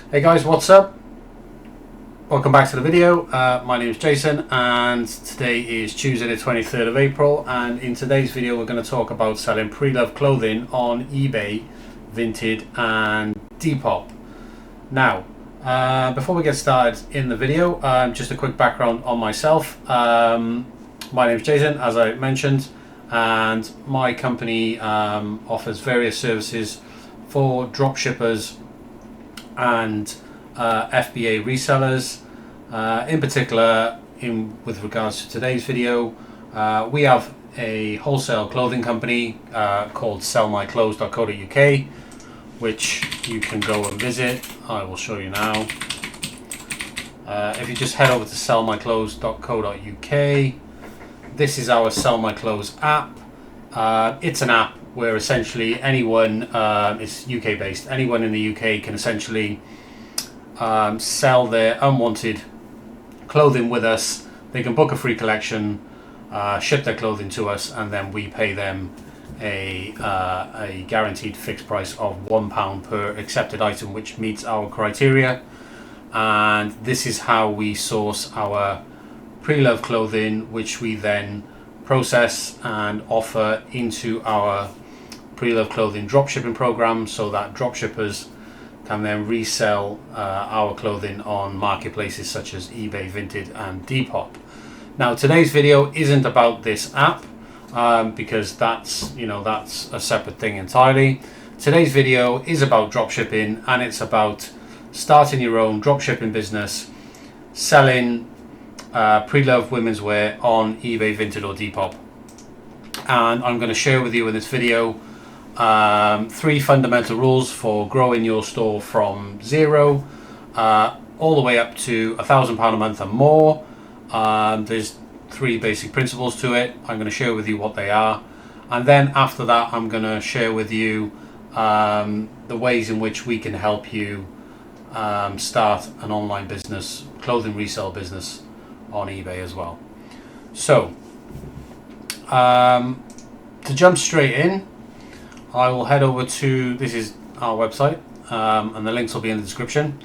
Hey guys, what's up? Welcome back to the video. My name is Jason and today is Tuesday the 23rd of April, and in today's video we're going to talk about selling pre-loved clothing on eBay, Vinted and Depop. Now, before we get started in the video, just a quick background on myself. My name is Jason, as I mentioned, and my company offers various services for dropshippers and FBA resellers. In particular, with regards to today's video, we have a wholesale clothing company called sellmyclothes.co.uk, which you can go and visit. I will show you now. If you just head over to sellmyclothes.co.uk, this is our Sell My Clothes app. It's an app where essentially anyone, it's UK based, anyone in the UK can essentially sell their unwanted clothing with us. They can book a free collection, ship their clothing to us, and then we pay them a guaranteed fixed price of £1 per accepted item, which meets our criteria. And this is how we source our pre-loved clothing, which we then process and offer into our pre-loved clothing dropshipping program, so that dropshippers can then resell our clothing on marketplaces such as eBay, Vinted and Depop. Now, today's video isn't about this app because that's a separate thing entirely. Today's video is about dropshipping, and it's about starting your own dropshipping business, selling pre-loved women's wear on eBay, Vinted or Depop. And I'm going to share with you in this video 3 fundamental rules for growing your store from zero all the way up to £1,000 a month and more. There's 3 basic principles to it. I'm going to share with you what they are, and then after that I'm going to share with you the ways in which we can help you start an online business, clothing resale business on eBay as well. So to jump straight in, I will head over to, this is our website, and the links will be in the description.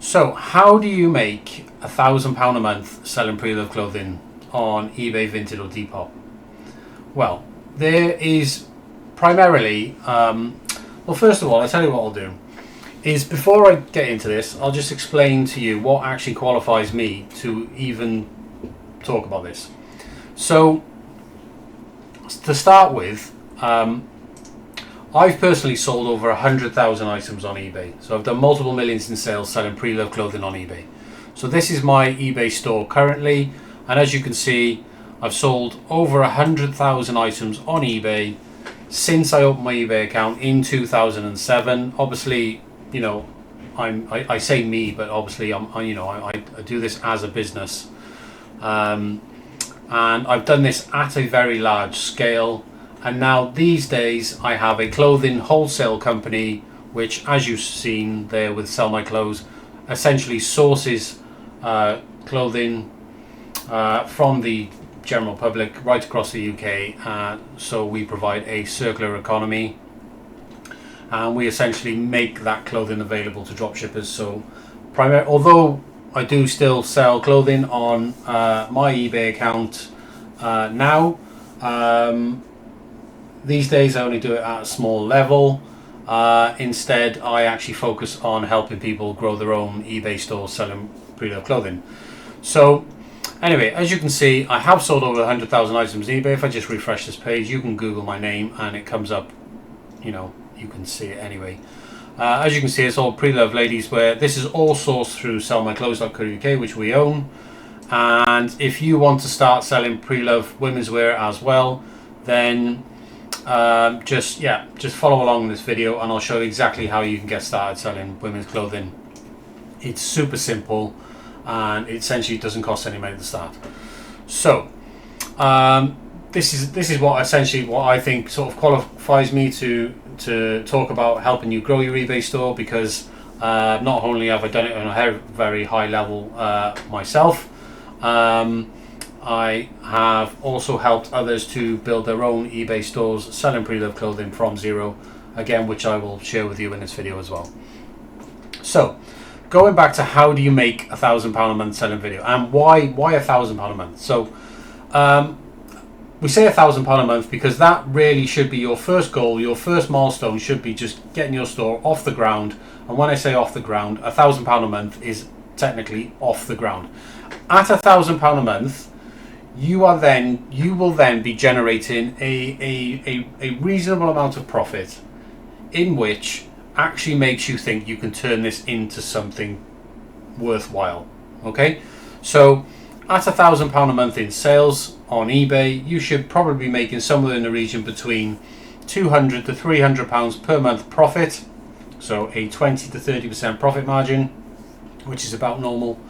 So how do you make £1,000 a month selling pre-loved clothing on eBay, Vinted or Depop? Well, there is primarily, well, first of all, I'll tell you what I'll do is, before I get into this, I'll just explain to you what actually qualifies me to even talk about this. So to start with, I've personally sold over 100,000 items on eBay. So I've done multiple millions in sales selling pre-loved clothing on eBay. So this is my eBay store currently, and as you can see, I've sold over 100,000 items on eBay since I opened my eBay account in 2007. Obviously, I say me, but obviously I do this as a business, and I've done this at a very large scale. And now these days I have a clothing wholesale company, which, as you've seen there with Sell My Clothes, essentially sources clothing from the general public right across the UK. So we provide a circular economy, and we essentially make that clothing available to dropshippers. So although I do still sell clothing on my eBay account now, these days I only do it at a small level. Instead, I actually focus on helping people grow their own eBay store selling pre-loved clothing. So anyway, as you can see, I have sold over 100,000 items on eBay. If I just refresh this page, you can Google my name and it comes up, you can see it anyway. As you can see, it's all pre-loved ladies wear. This is all sourced through sellmyclothes.co.uk, which we own. And if you want to start selling pre-loved women's wear as well, then just follow along in this video and I'll show you exactly how you can get started selling women's clothing. It's super simple and it essentially doesn't cost any money to start. So this is what I think sort of qualifies me to talk about helping you grow your eBay store, because not only have I done it on a very high level myself, I have also helped others to build their own eBay stores selling pre-loved clothing from zero, again, which I will share with you in this video as well. So, going back to how do you make £1,000 a month selling video, and why £1,000 a month? So, we say £1,000 a month because that really should be your first goal. Your first milestone should be just getting your store off the ground. And when I say off the ground, £1,000 a month is technically off the ground. At £1,000 a month, you will then be generating a reasonable amount of profit, in which actually makes you think you can turn this into something worthwhile. Okay, so at £1,000 a month in sales on eBay, you should probably be making somewhere in the region between £200 to £300 per month profit, so a 20 to 30% profit margin, which is about normal.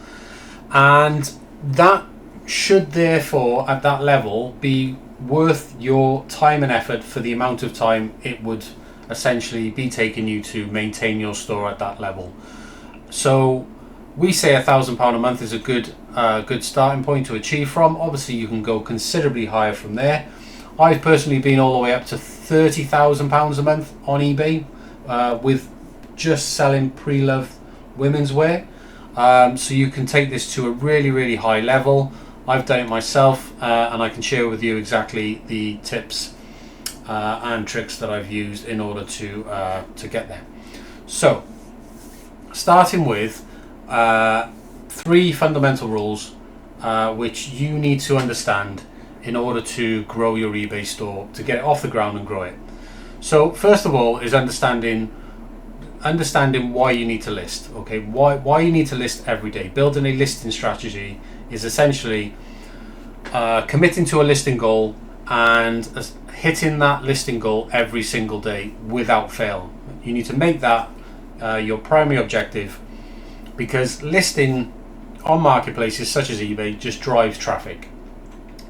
And that should therefore, at that level, be worth your time and effort for the amount of time it would essentially be taking you to maintain your store at that level. So we say £1,000 a month is a good starting point to achieve from. Obviously you can go considerably higher from there. I've personally been all the way up to £30,000 a month on eBay with just selling pre-loved women's wear. So you can take this to a really high level. I've done it myself, and I can share with you exactly the tips and tricks that I've used in order to get there. So, starting with 3 fundamental rules which you need to understand in order to grow your eBay store, to get it off the ground and grow it. So, first of all, is understanding why you need to list. Okay, why you need to list every day. Building a listing strategy is essentially committing to a listing goal and hitting that listing goal every single day without fail. You need to make that your primary objective, because listing on marketplaces such as eBay just drives traffic.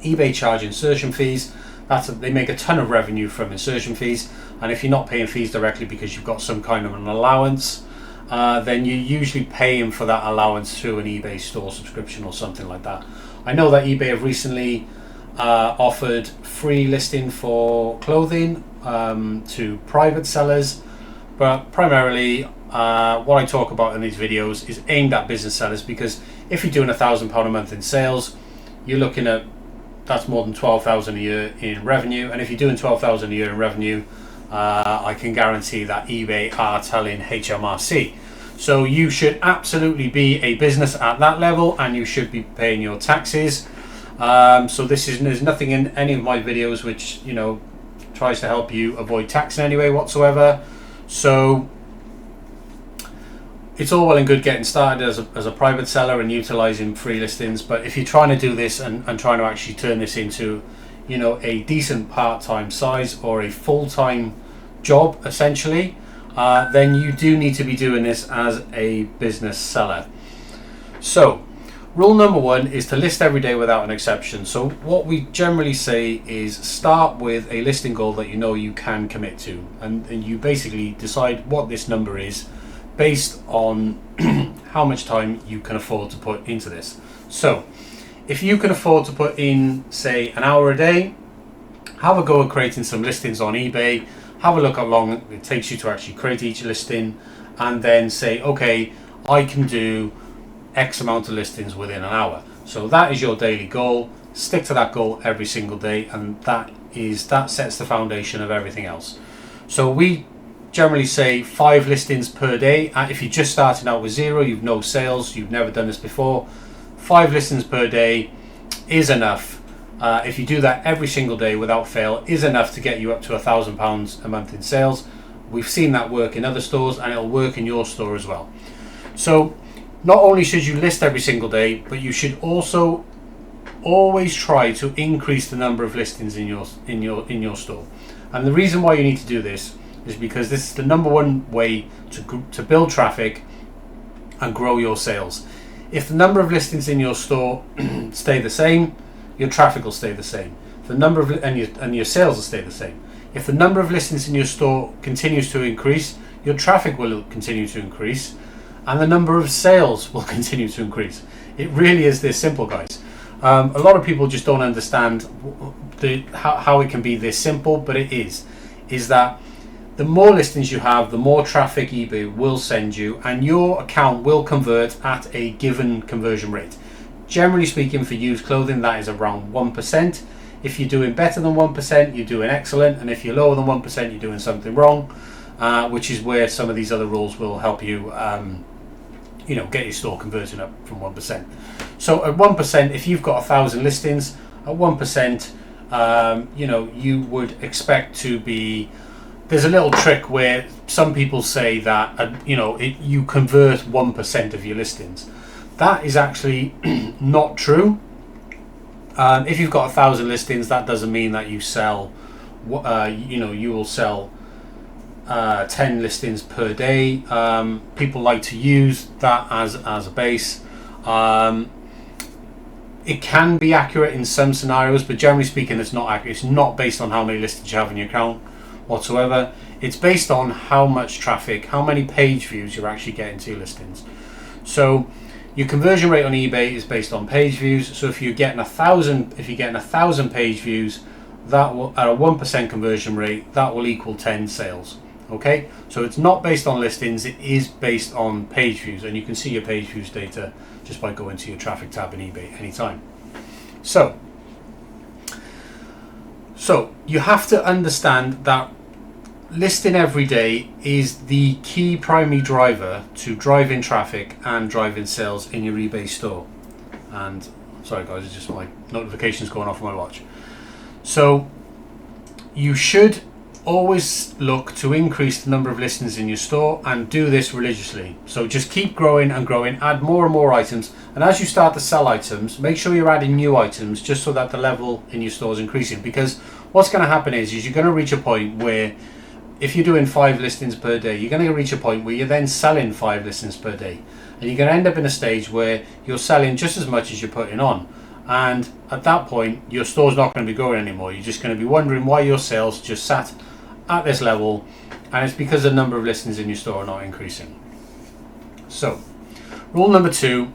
eBay charge insertion fees. They make a ton of revenue from insertion fees, and if you're not paying fees directly because you've got some kind of an allowance, then you're usually paying for that allowance through an eBay store subscription or something like that. I know that eBay have recently offered free listing for clothing to private sellers, but primarily what I talk about in these videos is aimed at business sellers, because if you're doing £1,000 a month in sales, you're looking at, that's more than 12,000 a year in revenue, and if you're doing 12,000 a year in revenue, I can guarantee that eBay are telling HMRC. So you should absolutely be a business at that level, and you should be paying your taxes. So there's nothing in any of my videos which, you know, tries to help you avoid tax in any way whatsoever. So it's all well and good getting started as a private seller and utilizing free listings, but if you're trying to do this and trying to actually turn this into, you know, a decent part-time size or a full-time job essentially, then you do need to be doing this as a business seller. So rule number 1 is to list every day without an exception. So what we generally say is start with a listing goal that you know you can commit to, and you basically decide what this number is based on how much time you can afford to put into this. So if you can afford to put in, say, an hour a day, have a go at creating some listings on eBay, have a look how long it takes you to actually create each listing, and then say, okay, I can do X amount of listings within an hour. So that is your daily goal. Stick to that goal every single day, and that sets the foundation of everything else. So we generally say 5 listings per day. If you're just starting out with 0, you've no sales, you've never done this before, 5 listings per day is enough. If you do that every single day without fail, is enough to get you up to £1,000 a month in sales. We've seen that work in other stores, and it'll work in your store as well. So not only should you list every single day, but you should also always try to increase the number of listings in your store. And the reason why you need to do this is because this is the number one way to build traffic and grow your sales. If the number of listings in your store stay the same, your traffic will stay the same. The number of and your sales will stay the same. If the number of listings in your store continues to increase, your traffic will continue to increase, and the number of sales will continue to increase. It really is this simple, guys. A lot of people just don't understand how it can be this simple, but it is that the more listings you have, the more traffic eBay will send you, and your account will convert at a given conversion rate. Generally speaking, for used clothing, that is around 1%. If you're doing better than 1%, you're doing excellent, and if you're lower than 1%, you're doing something wrong, which is where some of these other rules will help you, get your store converting up from 1%. So at 1%, if you've got 1,000 listings, at 1%, you would expect to be. There's a little trick where some people say that you convert 1% of your listings. That is actually not true. If you've got 1,000 listings, that doesn't mean that you sell. You will sell 10 listings per day. People like to use that as a base. It can be accurate in some scenarios, but generally speaking, it's not accurate. It's not based on how many listings you have in your account whatsoever. It's based on how much traffic, how many page views you're actually getting to your listings. So your conversion rate on eBay is based on page views. So if you're getting 1,000 page views, that will, at a 1% conversion rate, that will equal 10 sales. Okay, so it's not based on listings, it is based on page views, and you can see your page views data just by going to your traffic tab in eBay anytime. So you have to understand that listing every day is the key primary driver to driving traffic and driving sales in your eBay store. And sorry guys, it's just my notifications going off on my watch. So you should always look to increase the number of listings in your store and do this religiously. So just keep growing and growing, add more and more items, and as you start to sell items, make sure you're adding new items just so that the level in your store is increasing. Because what's going to happen is you're going to reach a point where if you're doing 5 listings per day, you're going to reach a point where you're then selling 5 listings per day, and you're going to end up in a stage where you're selling just as much as you're putting on. And at that point, your store's not going to be growing anymore. You're just going to be wondering why your sales just sat at this level, and it's because the number of listings in your store are not increasing. So rule number 2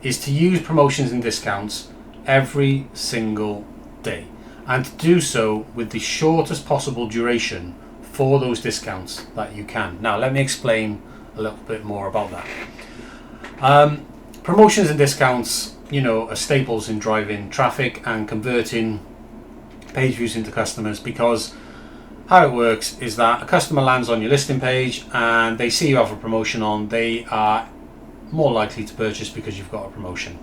is to use promotions and discounts every single day, and to do so with the shortest possible duration for those discounts that you can. Now let me explain a little bit more about that. Promotions and discounts, are staples in driving traffic and converting page views into customers, because how it works is that a customer lands on your listing page and they see you have a promotion on, they are more likely to purchase because you've got a promotion.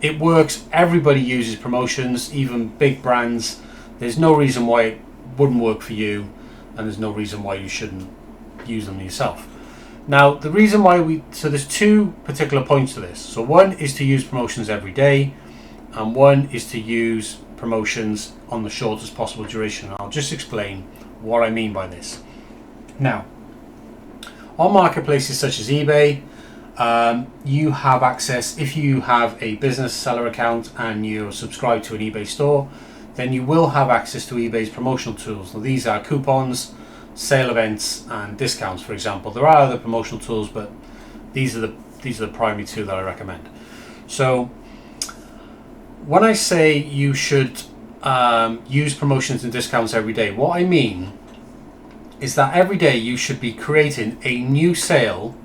It works, everybody uses promotions, even big brands. There's no reason why it wouldn't work for you, and there's no reason why you shouldn't use them yourself. Now the reason why so there's 2 particular points to this. So one is to use promotions every day, and one is to use promotions on the shortest possible duration. I'll just explain what I mean by this. Now, on marketplaces such as eBay, you have access, if you have a business seller account and you're subscribed to an eBay store, then you will have access to eBay's promotional tools. Now these are coupons, sale events, and discounts, for example. There are other promotional tools, but these are the primary 2 that I recommend. So when I say you should use promotions and discounts every day, what I mean is that every day you should be creating a new sale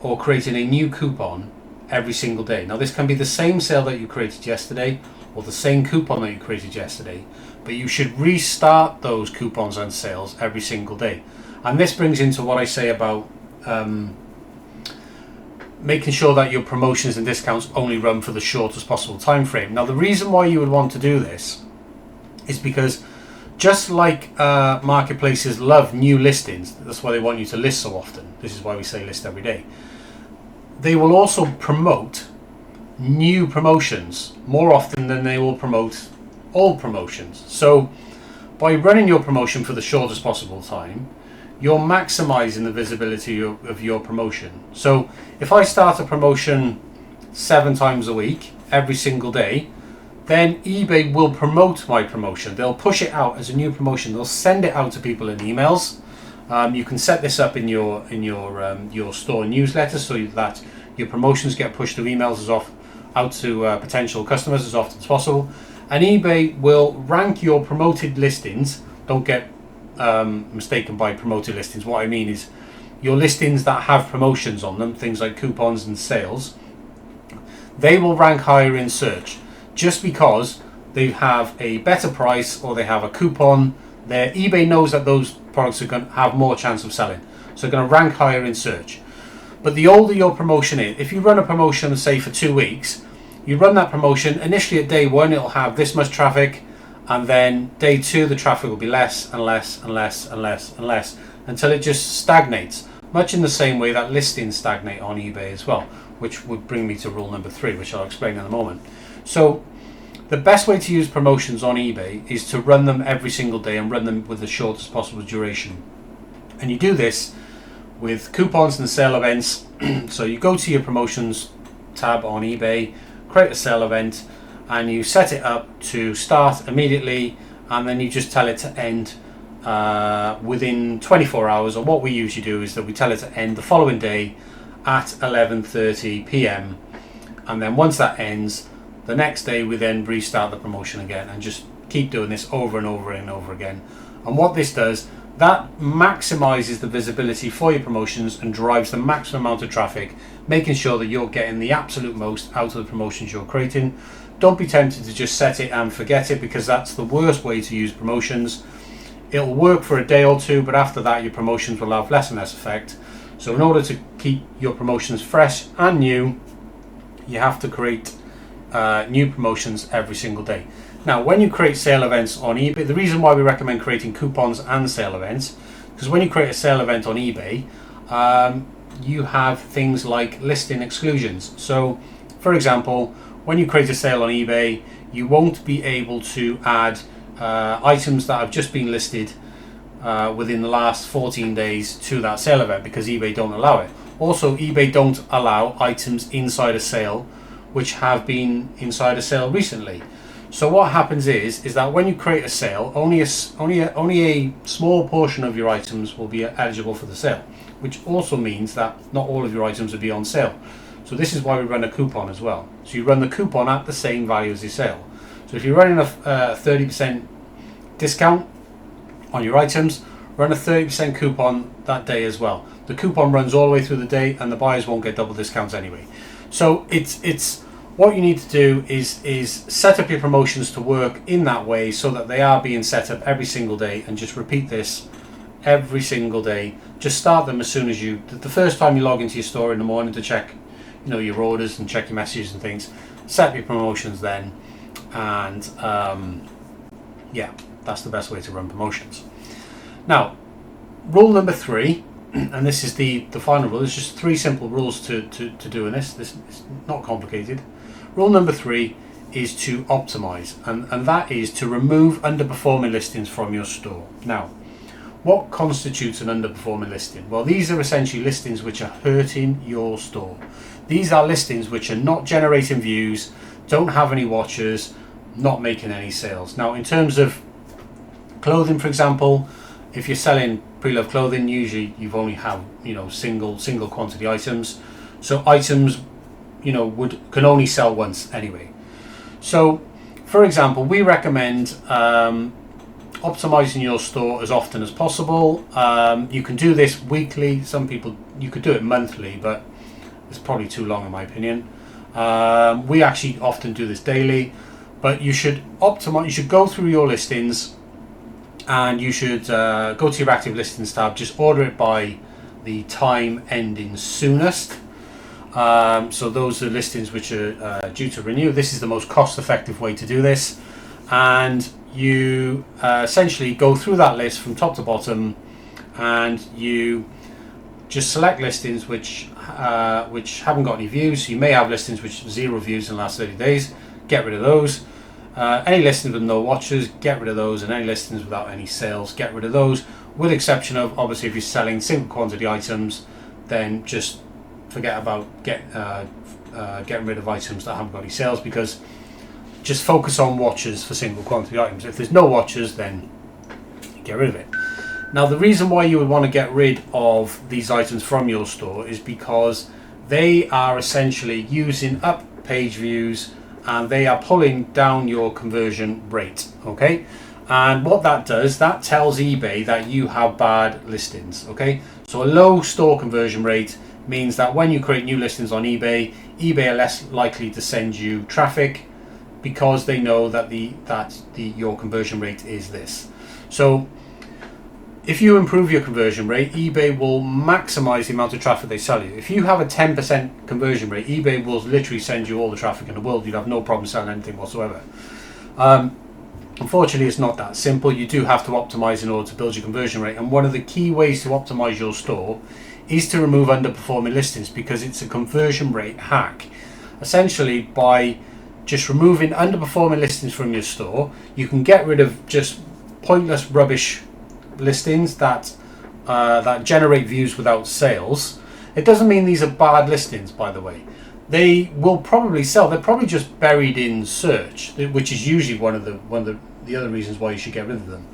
or creating a new coupon every single day. Now this can be the same sale that you created yesterday or the same coupon that you created yesterday, but you should restart those coupons and sales every single day. And this brings into what I say about making sure that your promotions and discounts only run for the shortest possible time frame. Now the reason why you would want to do this is because just like marketplaces love new listings, that's why they want you to list so often. This is why we say list every day. They will also promote new promotions more often than they will promote old promotions. So by running your promotion for the shortest possible time, you're maximizing the visibility of your promotion. So if I start a promotion 7 times a week, every single day, then eBay will promote my promotion. They'll push it out as a new promotion. They'll send it out to people in emails. You can set this up in your store newsletter so that your promotions get pushed to emails out to potential customers as often as possible. And eBay will rank your promoted listings. Don't get mistaken by promoted listings. What I mean is your listings that have promotions on them, things like coupons and sales, they will rank higher in search just because they have a better price or they have a coupon. Their eBay knows that those products are going to have more chance of selling, so they're going to rank higher in search. But the older your promotion is, if you run a promotion, say for 2 weeks, you run that promotion, initially at day 1 it'll have this much traffic, and then day 2 the traffic will be less and less and less and less and less until it just stagnates, much in the same way that listings stagnate on eBay as well, which would bring me to rule number 3, which I'll explain in a moment. So the best way to use promotions on eBay is to run them every single day and run them with the shortest possible duration. And you do this with coupons and sale events. So you go to your promotions tab on eBay, create a sale event, and you set it up to start immediately, and then you just tell it to end within 24 hours. Or what we usually do is that we tell it to end the following day at 11:30 p.m. and then once that ends, the next day we then restart the promotion again and just keep doing this over and over and over again. And what this does, that maximizes the visibility for your promotions and drives the maximum amount of traffic, making sure that you're getting the absolute most out of the promotions you're creating. Don't be tempted to just set it and forget it, because that's the worst way to use promotions. It'll work for a day or two, but after that your promotions will have less and less effect. So in order to keep your promotions fresh and new, you have to create new promotions every single day. Now, when you create sale events on eBay, the reason why we recommend creating coupons and sale events, because when you create a sale event on eBay, you have things like listing exclusions. So, for example, when you create a sale on eBay, you won't be able to add items that have just been listed within the last 14 days to that sale event, because eBay don't allow it. Also, eBay don't allow items inside a sale which have been inside a sale recently. So what happens is that when you create a sale, only a small portion of your items will be eligible for the sale, which also means that not all of your items will be on sale. So this is why we run a coupon as well. So you run the coupon at the same value as your sale. So if you're running a 30% discount on your items, run a 30% coupon that day as well. The coupon runs all the way through the day, and the buyers won't get double discounts anyway. So it's what you need to do is set up your promotions to work in that way, so that they are being set up every single day, and just repeat this every single day. Just start them as soon as the first time you log into your store in the morning to check, your orders and check your messages and things. Set up your promotions then, and yeah, that's the best way to run promotions. Now, rule number 3, and this is the final rule. There's just 3 simple rules to doing this. This is not complicated. Rule number 3 is to optimize, and that is to remove underperforming listings from your store. Now, what constitutes an underperforming listing? Well, these are essentially listings which are hurting your store. These are listings which are not generating views, don't have any watchers, not making any sales. Now, in terms of clothing, for example, if you're selling pre-loved clothing, usually you've only have single quantity items. So items can only sell once anyway. So, for example, we recommend optimizing your store as often as possible. You can do this weekly. Some people, you could do it monthly, but it's probably too long in my opinion. We actually often do this daily, but you should optimize. You should go through your listings, and you should go to your active listings tab. Just order it by the time ending soonest. So those are listings which are due to renew. This is the most cost-effective way to do this, and you essentially go through that list from top to bottom, and you just select listings which haven't got any views. So you may have listings which have 0 views in the last 30 days. Get rid of those. Any listings with no watchers, get rid of those, and any listings without any sales, get rid of those, with exception of, obviously, if you're selling single quantity items, then just forget about getting rid of items that haven't got any sales, because just focus on watchers for single quantity items. If there's no watchers, then get rid of it. Now, the reason why you would want to get rid of these items from your store is because they are essentially using up page views, and they are pulling down your conversion rate. Okay, And what that does, that tells eBay that you have bad listings. Okay, so a low store conversion rate means that when you create new listings on eBay, eBay are less likely to send you traffic because they know that your conversion rate is this. So if you improve your conversion rate, eBay will maximize the amount of traffic they sell you. If you have a 10% conversion rate, eBay will literally send you all the traffic in the world. You'd have no problem selling anything whatsoever. Unfortunately, it's not that simple. You do have to optimize in order to build your conversion rate. And one of the key ways to optimize your store is to remove underperforming listings, because it's a conversion rate hack. Essentially, by just removing underperforming listings from your store, you can get rid of just pointless rubbish listings that generate views without sales. It doesn't mean these are bad listings, by the way. They will probably sell. They're probably just buried in search, which is usually one of the other reasons why you should get rid of them.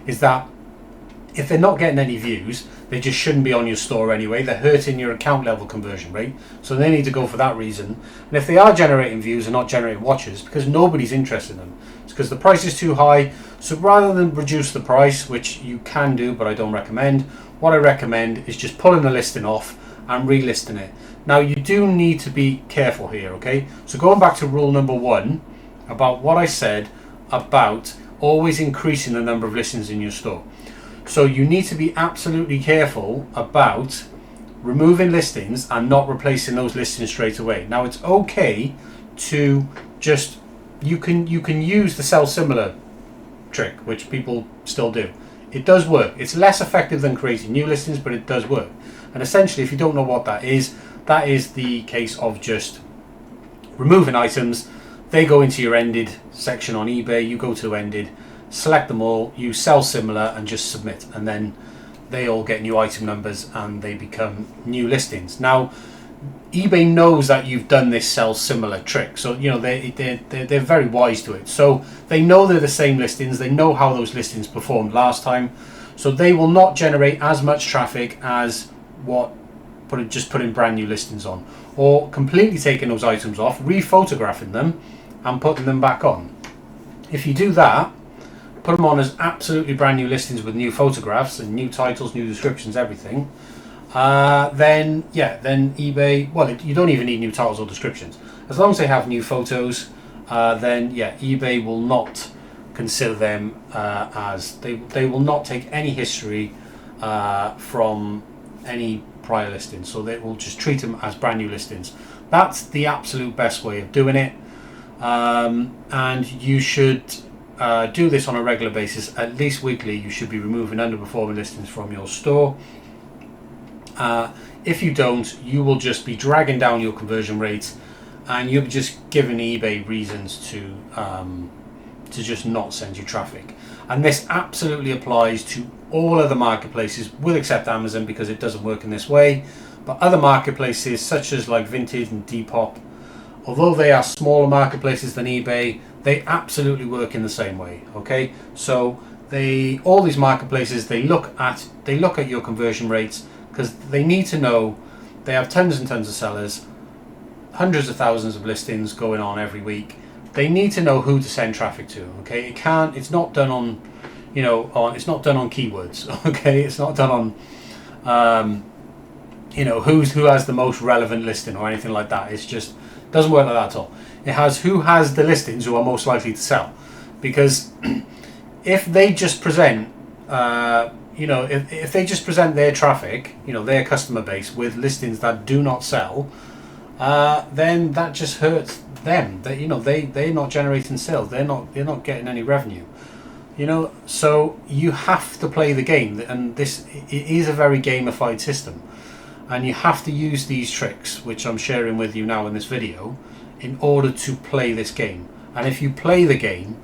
Is that if they're not getting any views, they just shouldn't be on your store anyway. They're hurting your account level conversion rate, so they need to go for that reason. And if they are generating views and not generating watches, because nobody's interested in them, it's because the price is too high. So rather than reduce the price, which you can do, but I don't recommend, what I recommend is just pulling the listing off and relisting it. Now, you do need to be careful here, okay? So going back to rule number 1 about what I said about always increasing the number of listings in your store. So you need to be absolutely careful about removing listings and not replacing those listings straight away. Now, it's okay to just, you can use the sell similar trick, which people still do. It does work. It's less effective than creating new listings, but it does work. And essentially, if you don't know what that is the case of just removing items. They go into your ended section on eBay. You go to ended, select them all, you sell similar, and just submit. And then they all get new item numbers and they become new listings. Now, eBay knows that you've done this sell similar trick, so you know they're very wise to it. So they know they're the same listings. They know how those listings performed last time, so they will not generate as much traffic as just putting brand new listings on, or completely taking those items off, rephotographing them, and putting them back on. If you do that, put them on as absolutely brand new listings with new photographs and new titles, new descriptions, everything. Then eBay, well, you don't even need new titles or descriptions. As long as they have new photos, then eBay will not consider them as, they will not take any history from any prior listings. So they will just treat them as brand new listings. That's the absolute best way of doing it. And you should do this on a regular basis, at least weekly. You should be removing underperforming listings from your store. If you don't, you will just be dragging down your conversion rates, and you'll be just giving eBay reasons to just not send you traffic. And this absolutely applies to all other marketplaces, with except Amazon, because it doesn't work in this way. But other marketplaces such as like Vinted and Depop, although they are smaller marketplaces than eBay, they absolutely work in the same way. Okay, so all these marketplaces, they look at your conversion rates, because they need to know they have tons and tons of sellers, hundreds of thousands of listings going on every week. They need to know who to send traffic to. Okay, it's not done on, it's not done on keywords. Okay, it's not done on, who has the most relevant listing or anything like that. It's just doesn't work like that at all. It has who has the listings who are most likely to sell, because if they just present, if they just present their traffic, their customer base with listings that do not sell, then that just hurts them. They're not generating sales. They're not getting any revenue. So you have to play the game, and it is a very gamified system, and you have to use these tricks, which I'm sharing with you now in this video, in order to play this game. And if you play the game,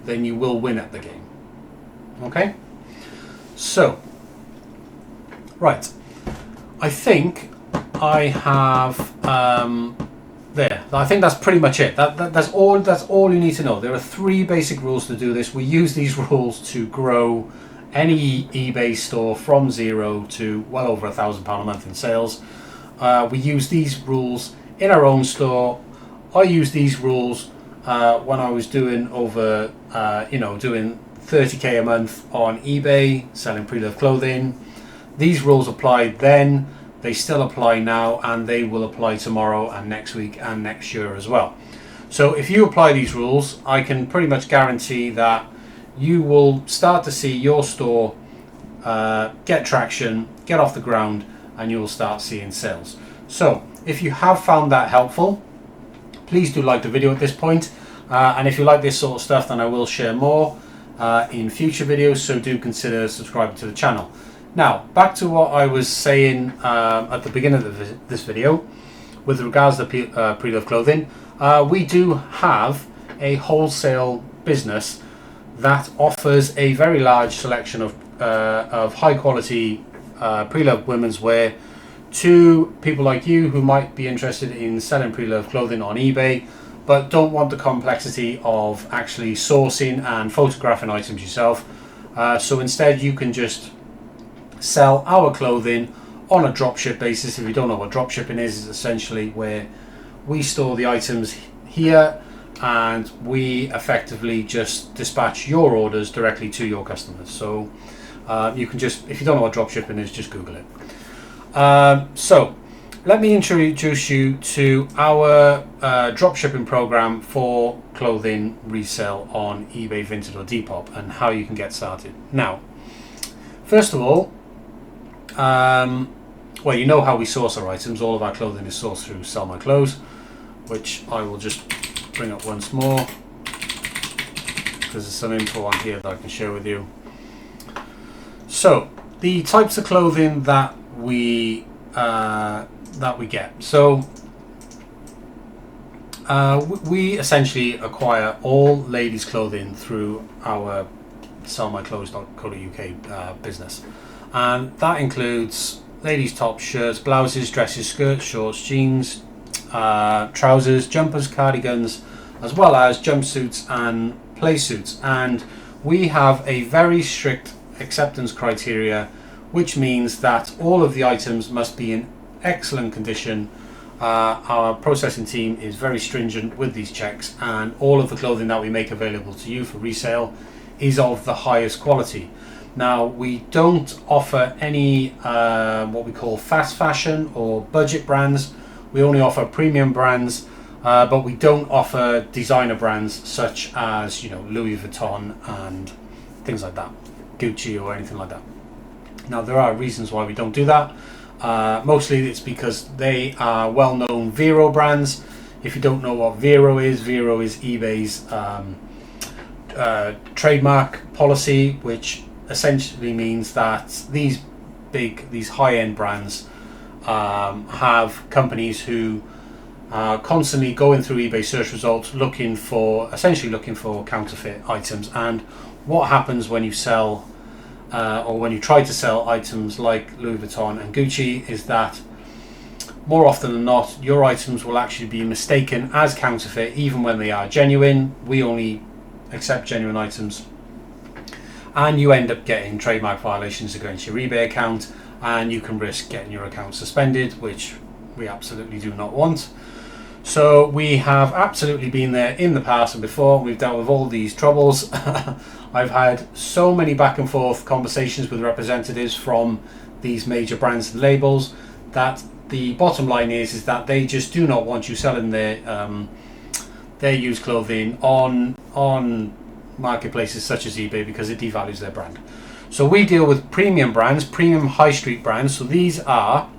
then you will win at the game. Okay? So, right, I think I have there. I think that's pretty much it. That's all you need to know. There are 3 basic rules to do this. We use these rules to grow any eBay store from 0 to well over £1,000 a month in sales. We use these rules in our own store. I use these rules when I was doing doing 30k a month on eBay selling pre-loved clothing. These rules applied then, they still apply now, and they will apply tomorrow and next week and next year as well. So if you apply these rules, I can pretty much guarantee that you will start to see your store get traction, get off the ground, and you will start seeing sales. So if you have found that helpful, please do like the video at this point. And if you like this sort of stuff, then I will share more in future videos, so do consider subscribing to the channel. Now, back to what I was saying at the beginning of this video with regards to pre-loved clothing. We do have a wholesale business that offers a very large selection of high quality pre-loved women's wear to people like you who might be interested in selling pre-loved clothing on eBay, but don't want the complexity of actually sourcing and photographing items yourself. So instead you can just sell our clothing on a dropship basis. If you don't know what dropshipping is, it's essentially where we store the items here and we effectively just dispatch your orders directly to your customers. So you can just, if you don't know what dropshipping is, just Google it. So let me introduce you to our dropshipping program for clothing resale on eBay, Vinted or Depop, and how you can get started. Now, first of all, well, you know how we source our items. All of our clothing is sourced through Sell My Clothes, which I will just bring up once more because there's some info on here that I can share with you. So the types of clothing that we get. So we essentially acquire all ladies' clothing through our sellmyclothes.co.uk business, and that includes ladies' tops, shirts, blouses, dresses, skirts, shorts, jeans, trousers, jumpers, cardigans, as well as jumpsuits and play suits. And we have a very strict acceptance criteria, which means that all of the items must be in excellent condition. Our processing team is very stringent with these checks, and all of the clothing that we make available to you for resale is of the highest quality. Now, we don't offer any what we call fast fashion or budget brands. We only offer premium brands, but we don't offer designer brands such as, you know, Louis Vuitton and things like that, Gucci or anything like that. Now, there are reasons why we don't do that. Mostly it's because they are well-known Vero brands. If you don't know what Vero is eBay's trademark policy, which essentially means that these high-end brands have companies who are constantly going through eBay search results essentially looking for counterfeit items. And what happens when you sell or when you try to sell items like Louis Vuitton and Gucci is that more often than not your items will actually be mistaken as counterfeit even when they are genuine. We only accept genuine items, and you end up getting trademark violations against your eBay account, and you can risk getting your account suspended, which we absolutely do not want. So we have absolutely been there in the past and before. We've dealt with all these troubles. I've had so many back and forth conversations with representatives from these major brands and labels that the bottom line is that they just do not want you selling their used clothing on marketplaces such as eBay, because it devalues their brand. So we deal with premium brands, premium high street brands. So these are,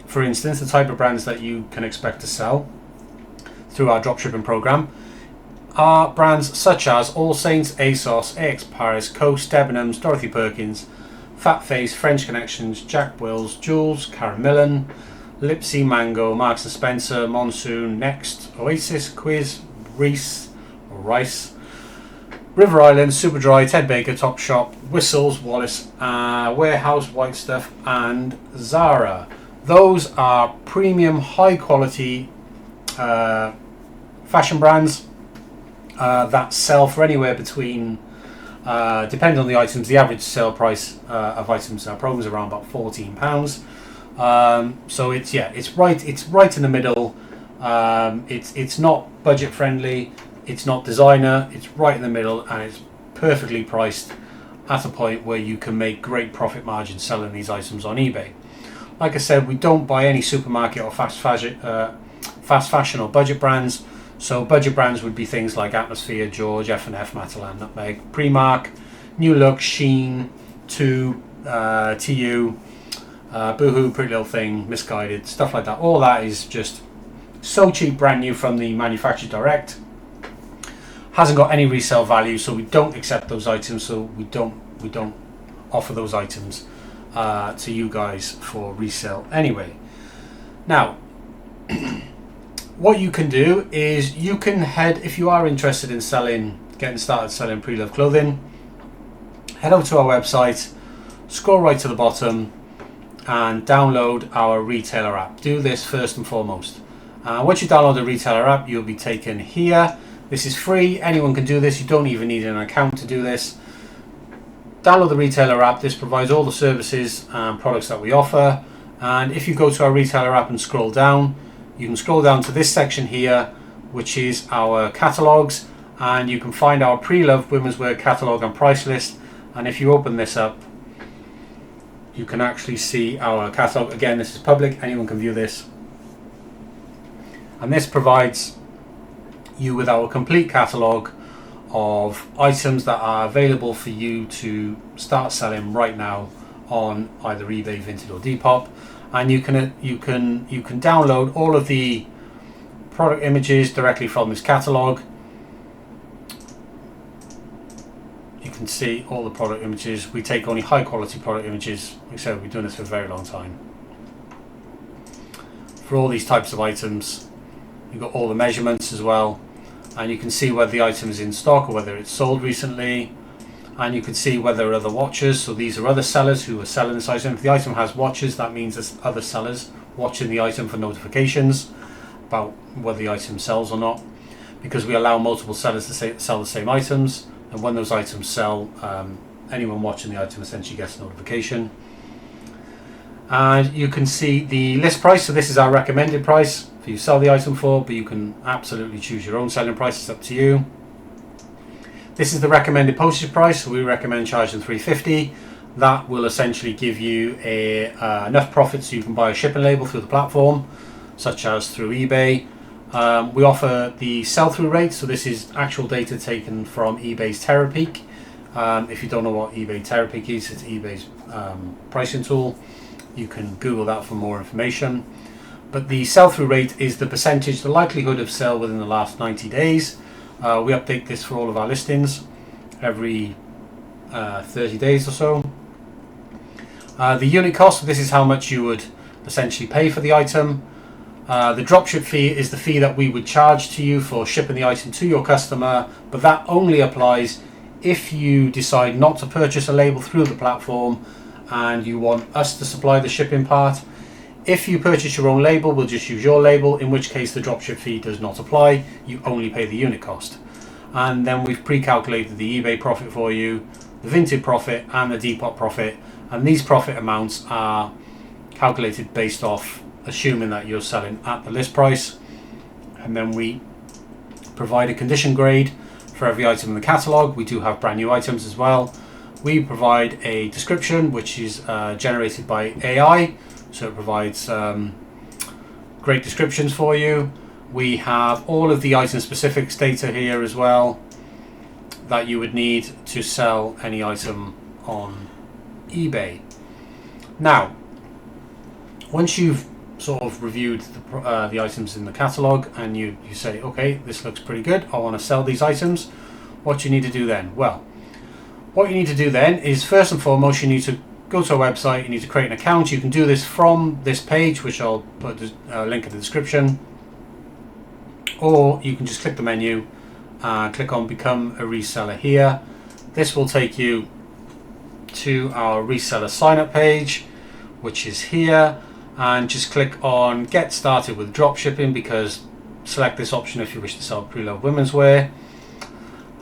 for instance, the type of brands that you can expect to sell through our dropshipping program are brands such as All Saints, ASOS, AX Paris, Coast, Debenhams, Dorothy Perkins, Fat Face, French Connections, Jack Wills, Jules, Karen Millen, Lipsy, Mango, Marks and Spencer, Monsoon, Next, Oasis, Quiz, Rice, River Island, Superdry, Ted Baker, Topshop, Whistles, Wallace, Warehouse, White Stuff, and Zara. Those are premium, high quality fashion brands that sell for anywhere between, depending on the items, the average sale price of items in our program is around about £14. So it's right in the middle. It's not budget friendly, it's not designer, it's right in the middle, and it's perfectly priced at a point where you can make great profit margins selling these items on eBay. Like I said, we don't buy any supermarket or fast fashion or budget brands. So budget brands would be things like Atmosphere, George, F&F, Matalan, Nutmeg, Primark, New Look, Sheen, TU, Boohoo, Pretty Little Thing, Misguided, stuff like that. All that is just so cheap, brand new from the manufacturer direct. Hasn't got any resale value, so we don't accept those items. So we don't offer those items to you guys for resale anyway. Now, what you can do is you can head, if you are interested in getting started selling Preloved clothing, head over to our website, scroll right to the bottom, and download our retailer app. Do this first and foremost. Once you download the retailer app, you'll be taken here. This is free. Anyone can do this. You don't even need an account to do this. Download the retailer app. This provides all the services and products that we offer. And if you go to our retailer app and scroll down, you can scroll down to this section here, which is our catalogs, and you can find our Preloved women's wear catalog and price list. And if you open this up, you can actually see our catalog. Again, this is public. Anyone can view this. And this provides you with our complete catalogue of items that are available for you to start selling right now on either eBay, Vinted, or Depop. And you can download all of the product images directly from this catalogue. You can see all the product images. We take only high quality product images. Like I said, we've been doing this for a very long time. For all these types of items, you've got all the measurements as well, and you can see whether the item is in stock or whether it's sold recently, and you can see whether there are other watchers. So these are other sellers who are selling this item. If the item has watchers, that means there's other sellers watching the item for notifications about whether the item sells or not, because we allow multiple sellers to sell the same items, and when those items sell, anyone watching the item essentially gets a notification. And you can see the list price. So this is our recommended price for you to sell the item for, but you can absolutely choose your own selling price. It's up to you. This is the recommended postage price. So we recommend charging $3.50. That will essentially give you enough profit so you can buy a shipping label through the platform, such as through eBay. We offer the sell-through rate. So this is actual data taken from eBay's TerraPeak. If you don't know what eBay TerraPeak is, it's eBay's pricing tool. You can Google that for more information. But the sell-through rate is the percentage, the likelihood of sale within the last 90 days. We update this for all of our listings every 30 days or so. The unit cost, this is how much you would essentially pay for the item. The dropship fee is the fee that we would charge to you for shipping the item to your customer, but that only applies if you decide not to purchase a label through the platform and you want us to supply the shipping part. If you purchase your own label, we'll just use your label, in which case the dropship fee does not apply. You only pay the unit cost. And then we've pre-calculated the eBay profit for you, the Vinted profit and the Depop profit, and these profit amounts are calculated based off assuming that you're selling at the list price. And then we provide a condition grade for every item in the catalogue. We do have brand new items as well. We provide a description which is generated by AI, so it provides great descriptions for you. We have all of the item specifics data here as well that you would need to sell any item on eBay. Now, once you've sort of reviewed the items in the catalogue and you say, okay, this looks pretty good, I want to sell these items, what do you need to do then? Well, what you need to do then is, first and foremost, you need to go to our website, you need to create an account. You can do this from this page, which I'll put a link in the description, or you can just click the menu and click on Become a Reseller here. This will take you to our reseller sign up page, which is here, and just click on Get Started with Dropshipping, because select this option if you wish to sell Preloved women's wear,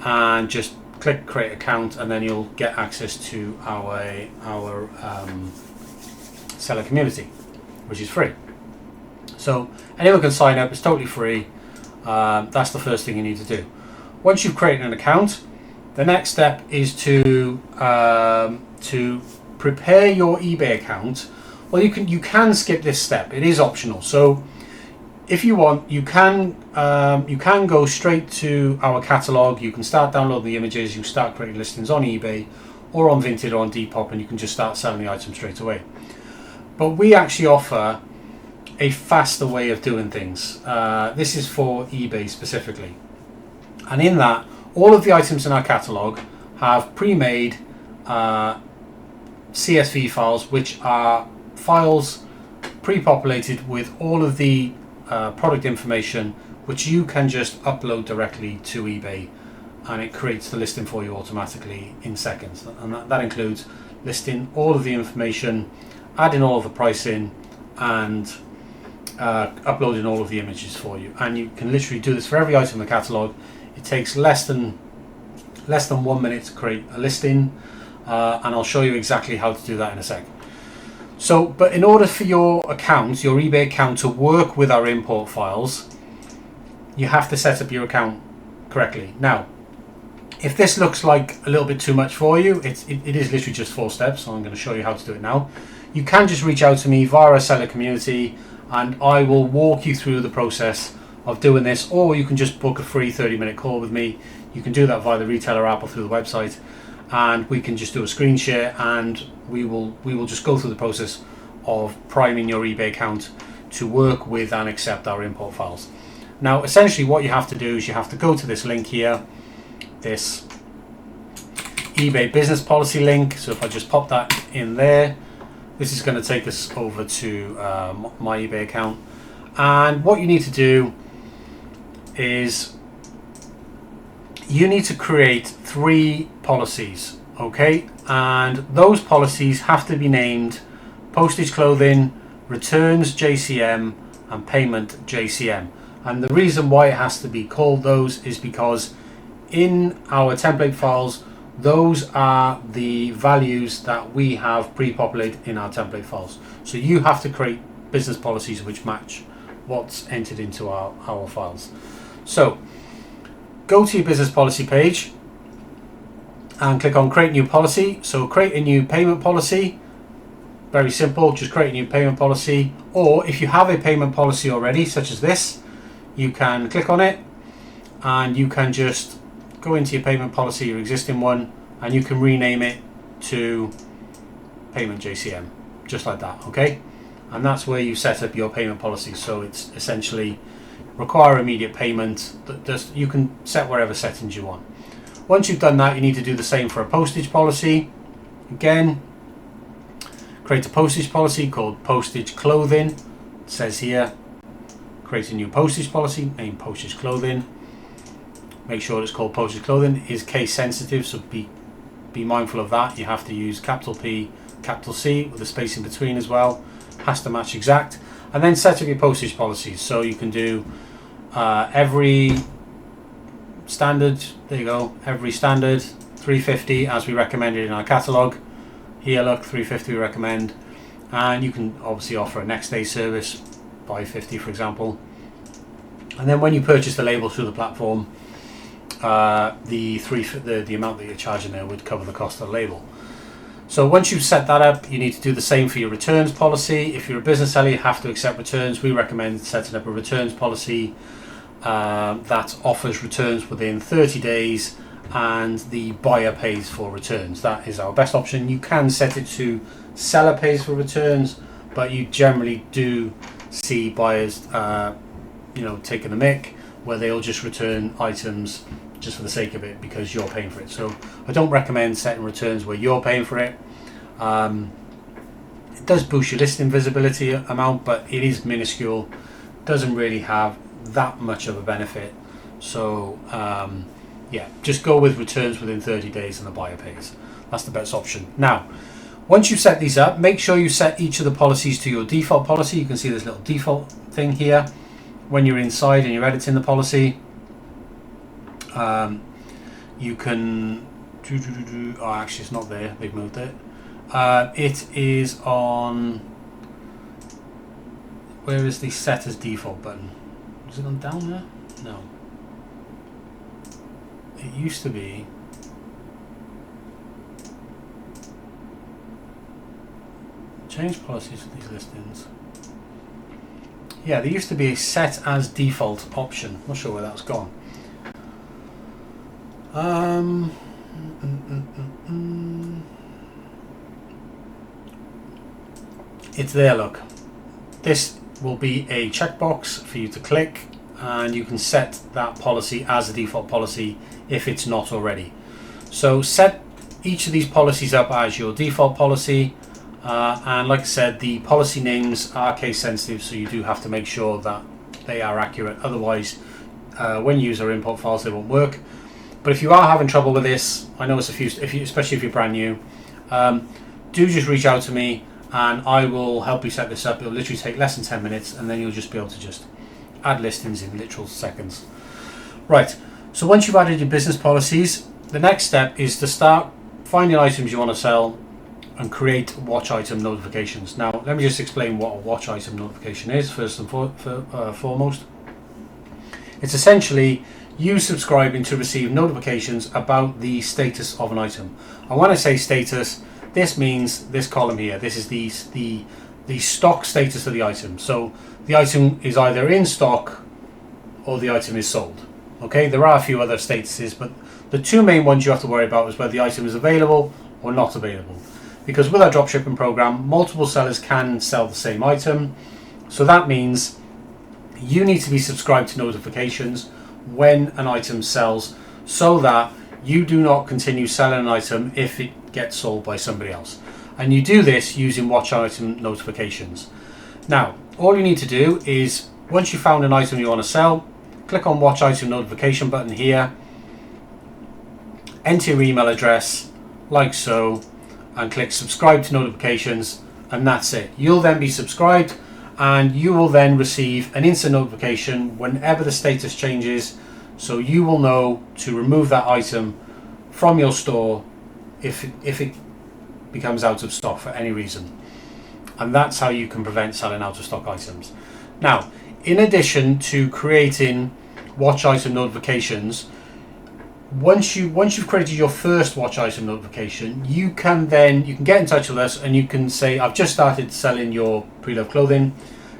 and just click Create Account, and then you'll get access to our seller community, which is free. So anyone can sign up, it's totally free. That's the first thing you need to do. Once you've created an account, The next step is to prepare your eBay account. Well, you can skip this step. It is optional. So if you want, you can go straight to our catalog. You can start downloading the images. You start creating listings on eBay or on Vinted or on Depop, and you can just start selling the item straight away. But we actually offer a faster way of doing things. This is for eBay specifically, and in that, all of the items in our catalog have pre-made CSV files, which are files pre-populated with all of the product information, which you can just upload directly to eBay, and it creates the listing for you automatically in seconds. And that includes listing all of the information, adding all of the pricing, and uploading all of the images for you. And you can literally do this for every item in the catalog. It takes less than 1 minute to create a listing, and I'll show you exactly how to do that in a sec. So, but in order for your account, your eBay account, to work with our import files, you have to set up your account correctly. Now, if this looks like a little bit too much for you, it is literally just 4 steps, so I'm going to show you how to do it now. You can just reach out to me via our seller community, and I will walk you through the process of doing this, or you can just book a free 30-minute call with me. You can do that via the retailer app or through the website, and we can just do a screen share, and we will just go through the process of priming your eBay account to work with and accept our import files. Now, essentially what you have to do is you have to go to this link here, this eBay business policy link. So if I just pop that in there, this is going to take us over to my eBay account. And what you need to do is you need to create 3 policies, okay? And those policies have to be named postage clothing, returns JCM, and payment JCM. And the reason why it has to be called those is because in our template files, those are the values that we have pre-populated in our template files. So you have to create business policies which match what's entered into our files. So go to your business policy page and click on create new policy. So create a new payment policy. Very simple, just create a new payment policy. Or if you have a payment policy already, such as this, you can click on it and you can just go into your payment policy, your existing one, and you can rename it to payment JCM, just like that, okay? And that's where you set up your payment policy. So it's essentially require immediate payment. You can set whatever settings you want. Once you've done that, you need to do the same for a postage policy. Again, create a postage policy called postage clothing. It says here, create a new postage policy, name postage clothing. Make sure it's called postage clothing. It is case sensitive, so be mindful of that. You have to use capital P, capital C with a space in between as well. Has to match exact. And then set up your postage policies. So you can do every standard, there you go, every standard 350 as we recommended in our catalogue. Here, look, 350 we recommend. And you can obviously offer a next day service, buy 50 for example. And then when you purchase the label through the platform, the amount that you're charging there would cover the cost of the label. So once you've set that up, you need to do the same for your returns policy. If you're a business seller, you have to accept returns. We recommend setting up a returns policy that offers returns within 30 days and the buyer pays for returns. That is our best option. You can set it to seller pays for returns, but you generally do see buyers taking the mick where they'll just return items just for the sake of it because you're paying for it. So I don't recommend setting returns where you're paying for it. It does boost your listing visibility amount, but it is minuscule. Doesn't really have that much of a benefit. So just go with returns within 30 days and the buyer pays. That's the best option. Now, once you've set these up, make sure you set each of the policies to your default policy. You can see this little default thing here. When you're inside and you're editing the policy, you can actually it's not there, they've moved it. It is on, where is the set as default button? Is it on down there? No, it used to be change policies for these listings. Yeah, there used to be a set as default option. Not sure where that's gone. It's there, look. This will be a checkbox for you to click, and you can set that policy as a default policy if it's not already. So set each of these policies up as your default policy, and like I said, the policy names are case sensitive, so you do have to make sure that they are accurate. Otherwise, when you use our import files, they won't work. But if you are having trouble with this, I know it's a few, especially if you're brand new, do just reach out to me and I will help you set this up. It'll literally take less than 10 minutes, and then you'll just be able to just add listings in literal seconds. Right, so once you've added your business policies, the next step is to start finding items you want to sell and create watch item notifications. Now, let me just explain what a watch item notification is first and foremost. It's essentially you subscribing to receive notifications about the status of an item. And when I say status, this means this column here. This is the stock status of the item. So the item is either in stock or the item is sold. Okay, there are a few other statuses, but the two main ones you have to worry about is whether the item is available or not available. Because with our dropshipping program, multiple sellers can sell the same item. So that means you need to be subscribed to notifications when an item sells, so that you do not continue selling an item if it gets sold by somebody else. And you do this using watch item notifications. Now, all you need to do is, once you found an item you want to sell, click on watch item notification button here, enter your email address like so, and click subscribe to notifications, and that's it. You'll then be subscribed, and you will then receive an instant notification whenever the status changes, so you will know to remove that item from your store if it becomes out of stock for any reason. And that's how you can prevent selling out of stock items. Now, in addition to creating watch item notifications, once you've created your first watch item notification, you can get in touch with us and you can say, I've just started selling your Preloved clothing.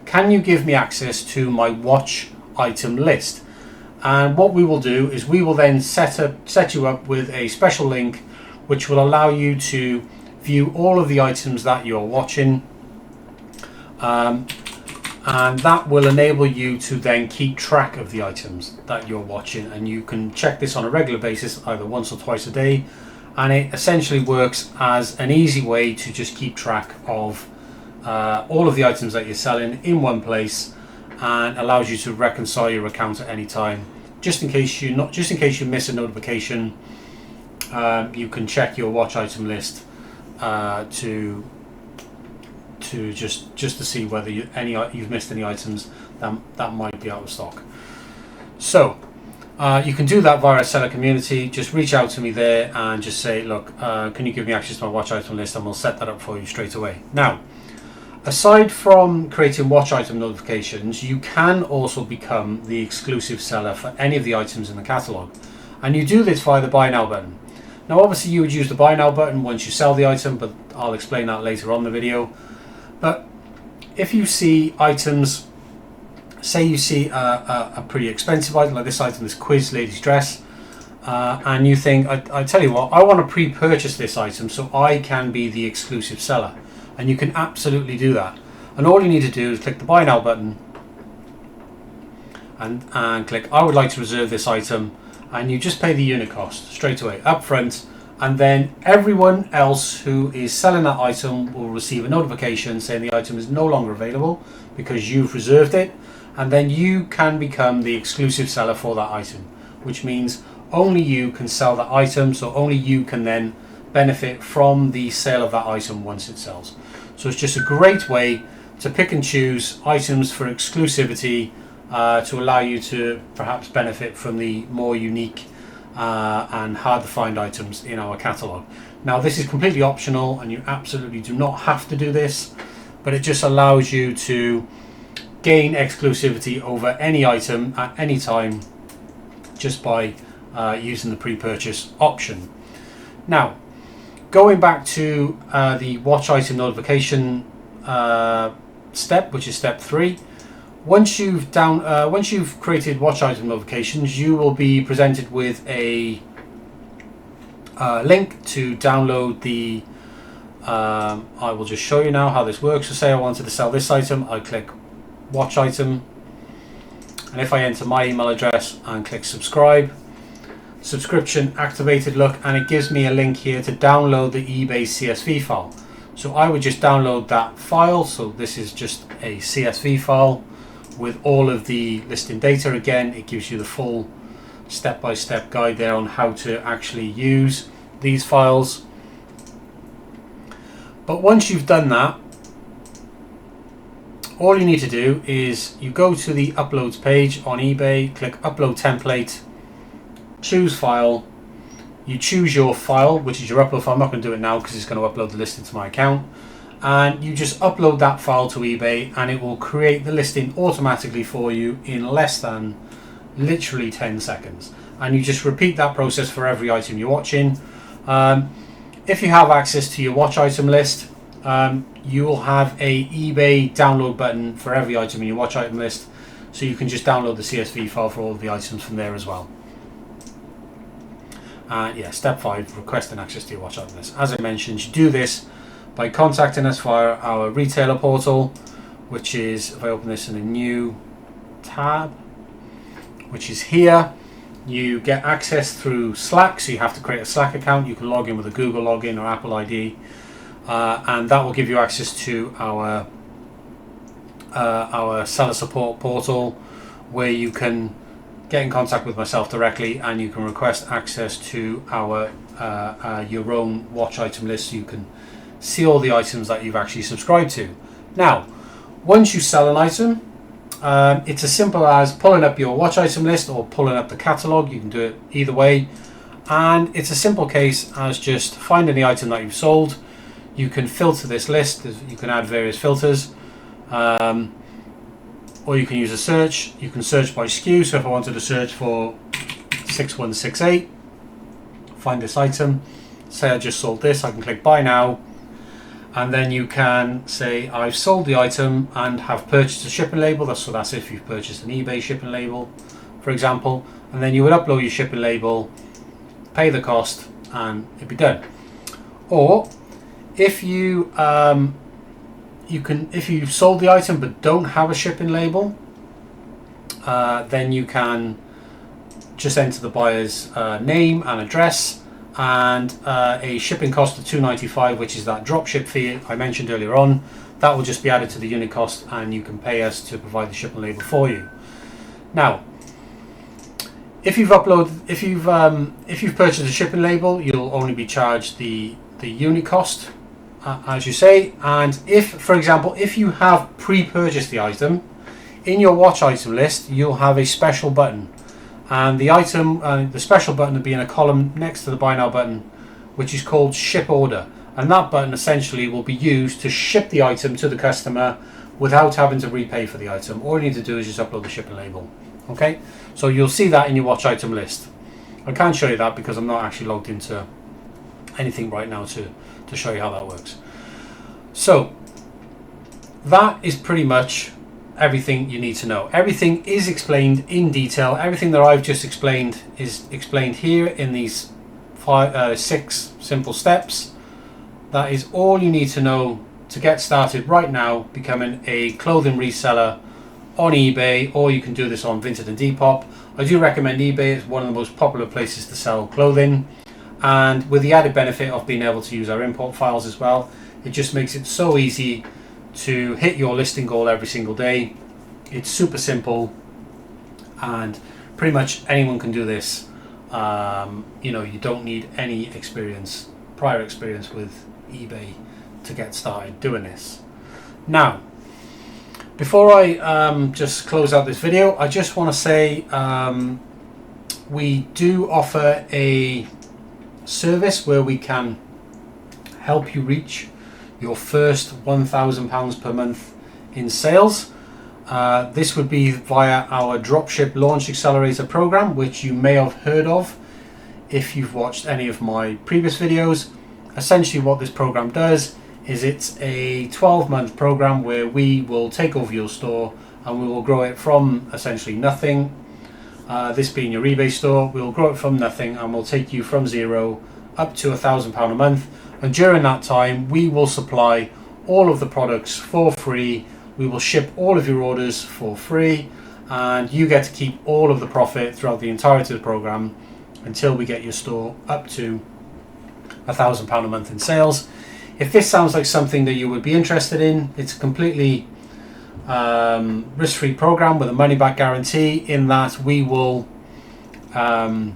Can you give me access to my watch item list? And what we will do is we will then set you up with a special link which will allow you to view all of the items that you're watching, and that will enable you to then keep track of the items that you're watching, and you can check this on a regular basis, either once or twice a day, and it essentially works as an easy way to just keep track of all of the items that you're selling in one place, and allows you to reconcile your account at any time. Just in case you miss a notification, you can check your watch item list to just to see whether you've missed any items that might be out of stock. So you can do that via a seller community. Just reach out to me there and just say, look, can you give me access to my watch item list, and we'll set that up for you straight away. Now, aside from creating watch item notifications, you can also become the exclusive seller for any of the items in the catalogue, and you do this via the buy now button. Now, obviously you would use the buy now button once you sell the item, but I'll explain that later on in the video. But if you see items, say you see a pretty expensive item like this item, this quiz ladies dress, and you think, I tell you what, I want to pre-purchase this item so I can be the exclusive seller. And you can absolutely do that. And all you need to do is click the buy now button and click I would like to reserve this item, and you just pay the unit cost straight away up front, and then everyone else who is selling that item will receive a notification saying the item is no longer available because you've reserved it, and then you can become the exclusive seller for that item, which means only you can sell that item, so only you can then benefit from the sale of that item once it sells. So it's just a great way to pick and choose items for exclusivity, to allow you to perhaps benefit from the more unique and hard to find items in our catalogue. Now, this is completely optional and you absolutely do not have to do this, but it just allows you to gain exclusivity over any item at any time just by using the pre-purchase option. Now, going back to the watch item notification step, which is step 3. Once you've created watch item notifications, you will be presented with a link to download the. I will just show you now how this works. So say I wanted to sell this item, I click watch item, and if I enter my email address and click subscribe, subscription activated, look, and it gives me a link here to download the eBay CSV file. So I would just download that file. So this is just a CSV file with all of the listing data. Again, it gives you the full step-by-step guide there on how to actually use these files. But once you've done that, all you need to do is you go to the uploads page on eBay, click upload template, choose file, you choose your file, which is your upload file. I'm not going to do it now because it's going to upload the listing to my account, and you just upload that file to eBay and it will create the listing automatically for you in less than literally 10 seconds. And you just repeat that process for every item you're watching. If you have access to your watch item list, you will have a eBay download button for every item in your watch item list, so you can just download the CSV file for all of the items from there as well. Yeah, step 5, requesting access to your watch item list. As I mentioned, you do this by contacting us via our retailer portal, which is, if I open this in a new tab, which is here, you get access through Slack, so you have to create a Slack account. You can log in with a Google login or Apple ID, and that will give you access to our seller support portal, where you can get in contact with myself directly and you can request access to our your own watch item list, so you can see all the items that you've actually subscribed to. Now, once you sell an item, it's as simple as pulling up your watch item list or pulling up the catalog. You can do it either way, and it's a simple case as just finding the item that you've sold. You can filter this list. You can add various filters, or you can use a search. You can search by SKU. So if I wanted to search for 6168, find this item, say I just sold this, I can click buy now, and then you can say I've sold the item and have purchased a shipping label. That's if you've purchased an eBay shipping label, for example, and then you would upload your shipping label, pay the cost, and it'd be done. Or if you if you've sold the item but don't have a shipping label, then you can just enter the buyer's name and address, and a shipping cost of $2.95, which is that drop ship fee I mentioned earlier on. That will just be added to the unit cost, and you can pay us to provide the shipping label for you. Now, if you've purchased a shipping label, you'll only be charged the unit cost, as you say. And if, for example, if you have pre-purchased the item, in your watch item list, you'll have a special button. And the item, the special button will be in a column next to the buy now button, which is called ship order. And that button essentially will be used to ship the item to the customer without having to repay for the item. All you need to do is just upload the shipping label. Okay, so you'll see that in your watch item list. I can't show you that because I'm not actually logged into anything right now to show you how that works. So that is pretty much everything you need to know. Everything is explained in detail. Everything that I've just explained is explained here in these 6 simple steps. That is all you need to know to get started right now becoming a clothing reseller on eBay, or you can do this on Vinted and Depop. I do recommend eBay. It's one of the most popular places to sell clothing, and with the added benefit of being able to use our import files as well, it just makes it so easy to hit your listing goal every single day. It's super simple, and pretty much anyone can do this. You don't need any prior experience with eBay to get started doing this. Now, before I just close out this video, I just want to say we do offer a service where we can help you reach your first £1,000 per month in sales. This would be via our Dropship Launch Accelerator program, which you may have heard of if you've watched any of my previous videos. Essentially what this program does is it's a 12-month program where we will take over your store and we will grow it from essentially nothing. This being your eBay store, we'll grow it from nothing and we'll take you from zero up to £1,000 a month. And during that time, we will supply all of the products for free. We will ship all of your orders for free, and you get to keep all of the profit throughout the entirety of the program until we get your store up to £1,000 a month in sales. If this sounds like something that you would be interested in, it's a completely risk-free program with a money-back guarantee, in that we will refund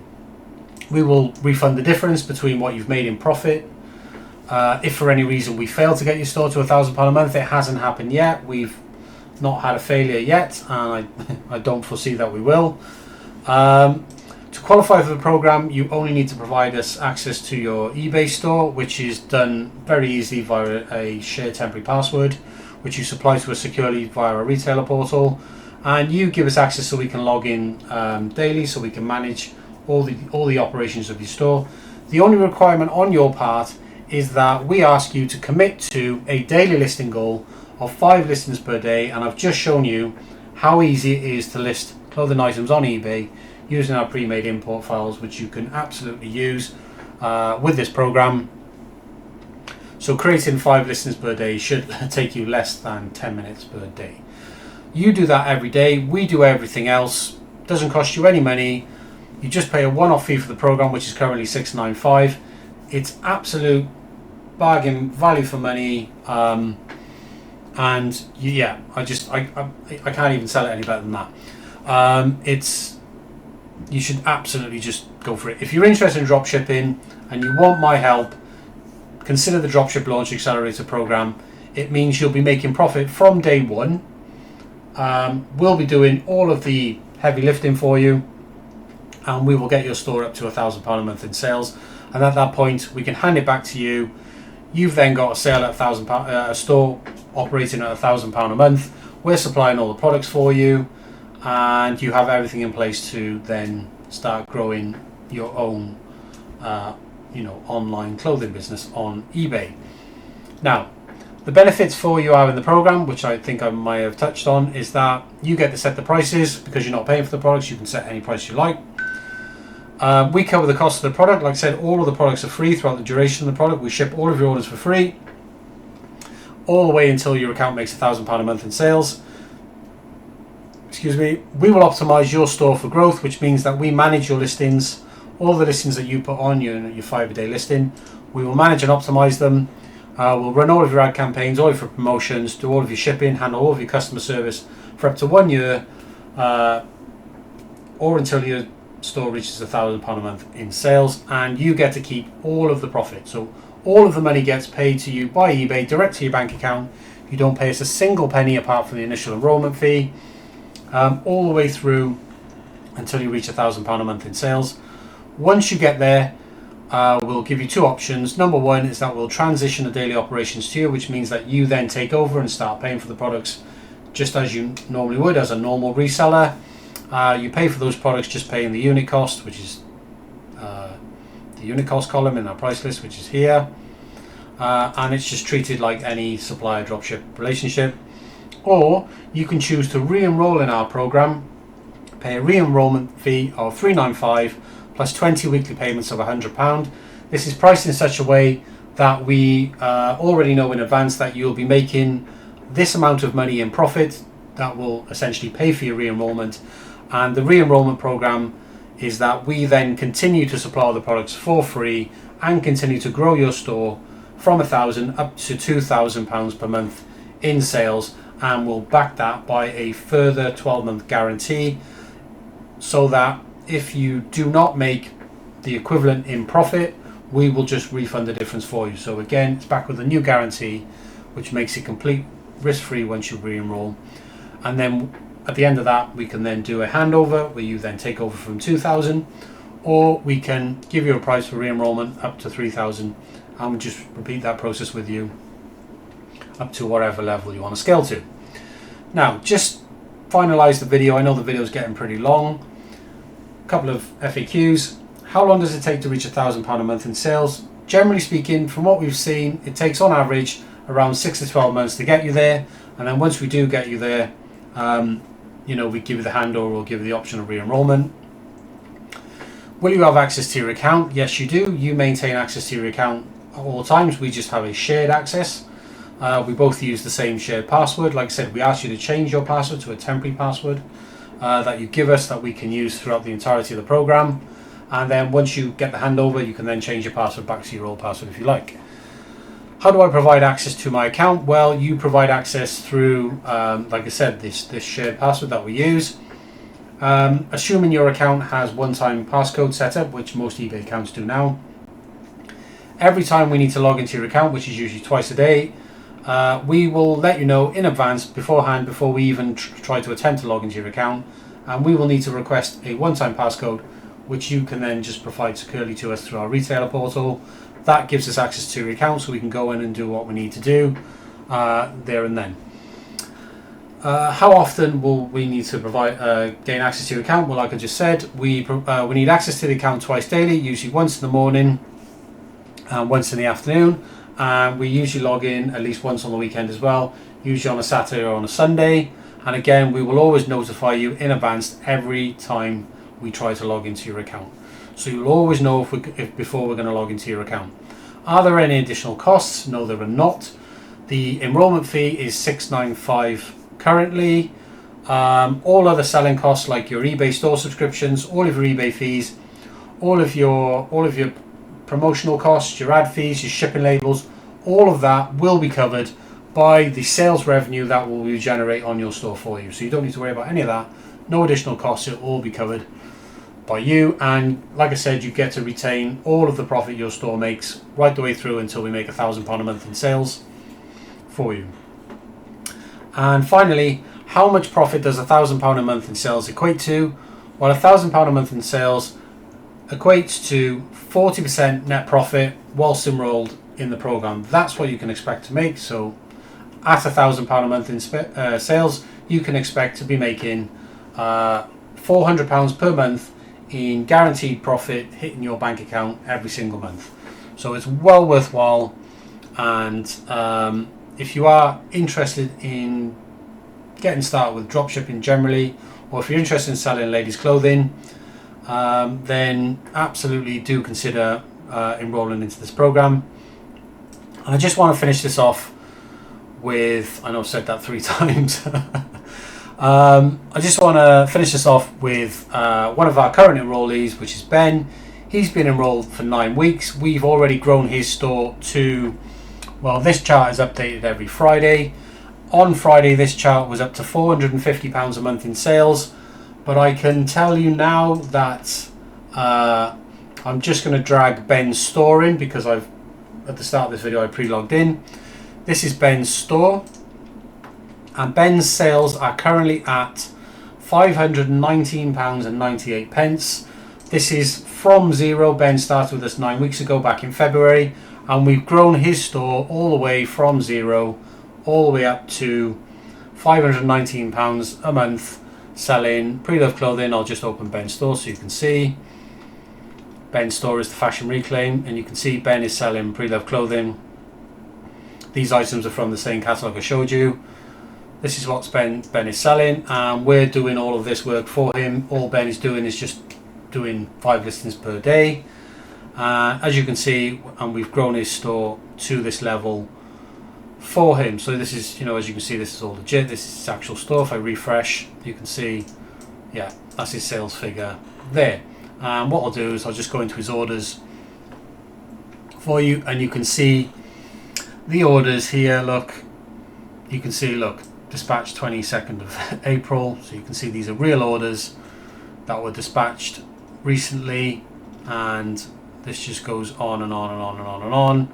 the difference between what you've made in profit. If for any reason we fail to get your store to £1,000 a month, it hasn't happened yet. We've not had a failure yet, and I don't foresee that we will. To qualify for the program, you only need to provide us access to your eBay store, which is done very easily via a shared temporary password, which you supply to us securely via a retailer portal, and you give us access so we can log in daily, so we can manage all the operations of your store. The only requirement on your part is that we ask you to commit to a daily listing goal of 5 listings per day, and I've just shown you how easy it is to list clothing items on eBay using our pre-made import files, which you can absolutely use with this program. So creating 5 listings per day should take you less than 10 minutes per day. You do that every day, we do everything else. Doesn't cost you any money. You just pay a one-off fee for the program, which is currently $6.95. It's absolute bargain, value for money, and yeah, I can't even sell it any better than that. You should absolutely just go for it. If you're interested in drop shipping and you want my help, consider the Dropship Launch Accelerator program. It means you'll be making profit from day one. We'll be doing all of the heavy lifting for you, and we will get your store up to £1,000 a month in sales. And at that point, we can hand it back to you. You've then got a sale at £1,000, a store operating at £1,000 a month. We're supplying all the products for you, and you have everything in place to then start growing your own, online clothing business on eBay. Now, the benefits for you are in the program, which I think I might have touched on, is that you get to set the prices because you're not paying for the products. You can set any price you like. We cover the cost of the product. Like I said, all of the products are free throughout the duration of the product. We ship all of your orders for free, all the way until your account makes £1,000 a month in sales. Excuse me. We will optimize your store for growth, which means that we manage your listings, all the listings that you put on your 5-a-day listing. We will manage and optimize them. We'll run all of your ad campaigns, all of your promotions, do all of your shipping, handle all of your customer service for up to 1 year, or until your store reaches £1,000 a month in sales, and you get to keep all of the profit. So all of the money gets paid to you by eBay direct to your bank account. You don't pay us a single penny apart from the initial enrollment fee, all the way through until you reach £1,000 a month in sales. Once you get there, we'll give you 2 options. Number one is that we'll transition the daily operations to you, which means that you then take over and start paying for the products just as you normally would as a normal reseller. You pay for those products just paying the unit cost, which is the unit cost column in our price list, which is here, and it's just treated like any supplier dropship relationship. Or you can choose to re-enroll in our program, pay a re-enrollment fee of $3.95 plus 20 weekly payments of £100. This is priced in such a way that we already know in advance that you'll be making this amount of money in profit that will essentially pay for your re-enrollment. And the re-enrollment program is that we then continue to supply the products for free and continue to grow your store from £1,000 up to £2,000 per month in sales, and we'll back that by a further 12-month guarantee, so that if you do not make the equivalent in profit, we will just refund the difference for you. So again, it's back with a new guarantee, which makes it complete risk-free once you re-enroll. And then at the end of that, we can then do a handover where you then take over from 2,000, or we can give you a price for re-enrollment up to 3,000, and we'll just repeat that process with you up to whatever level you want to scale to. Now, just finalize the video. I know the video is getting pretty long. A couple of FAQs. How long does it take to reach £1,000 a month in sales? Generally speaking, from what we've seen, it takes on average around 6 to 12 months to get you there, and then once we do get you there, we give you the handover, we'll give you the option of re-enrollment. Will you have access to your account? Yes, you do. You maintain access to your account at all times. We just have a shared access. We both use the same shared password. Like I said, we ask you to change your password to a temporary password that you give us that we can use throughout the entirety of the program. And then once you get the handover, you can then change your password back to your old password if you like. How do I provide access to my account? Well, you provide access through, like I said, this shared password that we use. Assuming your account has one-time passcode set up, which most eBay accounts do now. Every time we need to log into your account, which is usually twice a day, we will let you know in advance beforehand before we even try to attempt to log into your account, and we will need to request a one-time passcode, which you can then just provide securely to us through our retailer portal. That gives us access to your account so we can go in and do what we need to do there and then. How often will we need to gain access to your account? Well, like I just said, we need access to the account twice daily, usually once in the morning and once in the afternoon. And we usually log in at least once on the weekend as well, usually on a Saturday or on a Sunday. And again, we will always notify you in advance every time we try to log into your account. So you'll always know if before we're going to log into your account. Are there any additional costs? No, there are not. The enrollment fee is $6.95 currently. All other selling costs like your eBay store subscriptions, all of your eBay fees, all of your promotional costs, your ad fees, your shipping labels, all of that will be covered by the sales revenue that will generate on your store for you. So you don't need to worry about any of that. No additional costs, it'll all be covered by you, and like I said, you get to retain all of the profit your store makes right the way through until we make £1,000 a month in sales for you. And finally, how much profit does £1,000 a month in sales equate to? Well, £1,000 a month in sales equates to 40% net profit whilst enrolled in the program. That's what you can expect to make. So at £1,000 a month in sales, you can expect to be making £400 per month in guaranteed profit hitting your bank account every single month. So it's well worthwhile, and if you are interested in getting started with dropshipping generally, or if you're interested in selling ladies clothing, then absolutely do consider enrolling into this program. And I just want to finish this off with, I know I've said that 3 times. I just want to finish this off with one of our current enrollees, which is Ben. He's been enrolled for 9 weeks. We've already grown his store to, well, this chart is updated every Friday. On Friday, this chart was up to £450 a month in sales. But I can tell you now that I'm just going to drag Ben's store in, because at the start of this video I pre-logged in. This is Ben's store. And Ben's sales are currently at £519.98. This is from zero. Ben started with us 9 weeks ago, back in February, and we've grown his store all the way from zero, all the way up to £519 a month, selling pre-loved clothing. I'll just open Ben's store so you can see. Ben's store is the Fashion Reclaim, and you can see Ben is selling pre-loved clothing. These items are from the same catalogue I showed you. This is what Ben is selling, and we're doing all of this work for him. All Ben is doing is just doing 5 listings per day. As you can see, and we've grown his store to this level for him. So this is, as you can see, this is all legit. This is his actual store. If I refresh, you can see, yeah, that's his sales figure there. And what I'll do is I'll just go into his orders for you, and you can see the orders here. Look, you can see, look, dispatched 22nd of April. So you can see these are real orders that were dispatched recently, and this just goes on and on and on and on and on.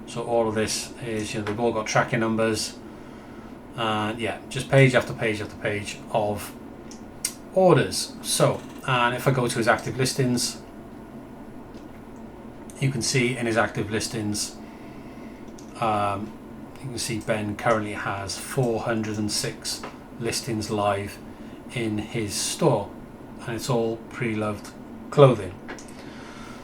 So all of this is, they've all got tracking numbers, and yeah, just page after page after page of orders. So, and if I go to his active listings, you can see in his active listings, you can see Ben currently has 406 listings live in his store, and it's all pre-loved clothing.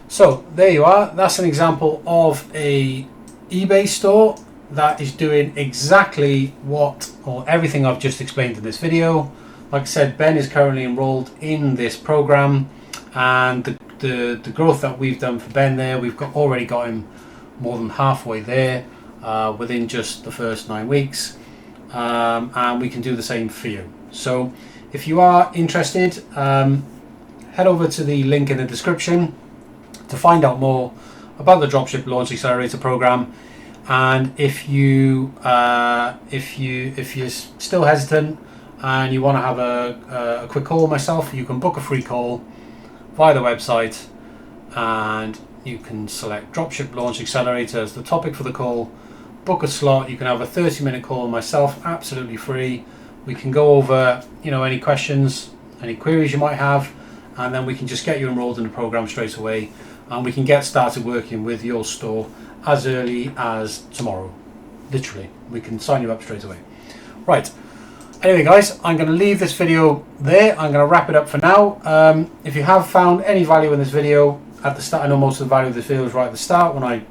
So there you are. That's an example of a eBay store that is doing exactly what, or everything I've just explained in this video. Like I said, Ben is currently enrolled in this program, and the growth that we've done for Ben there, we've already got him more than halfway there within just the first 9 weeks, and we can do the same for you. So if you are interested, head over to the link in the description to find out more about the Dropship Launch Accelerator program. And if you're still hesitant and you want to have a quick call with myself, you can book a free call via the website, and you can select Dropship Launch Accelerator as the topic for the call, book a slot. You can have a 30-minute call with myself, absolutely free. We can go over any questions, any queries you might have, and then we can just get you enrolled in the program straight away, and we can get started working with your store as early as tomorrow. Literally, we can sign you up straight away. Right. Anyway, guys, I'm going to leave this video there. I'm going to wrap it up for now. If you have found any value in this video at the start, I know most of the value of this video was right at the start when I,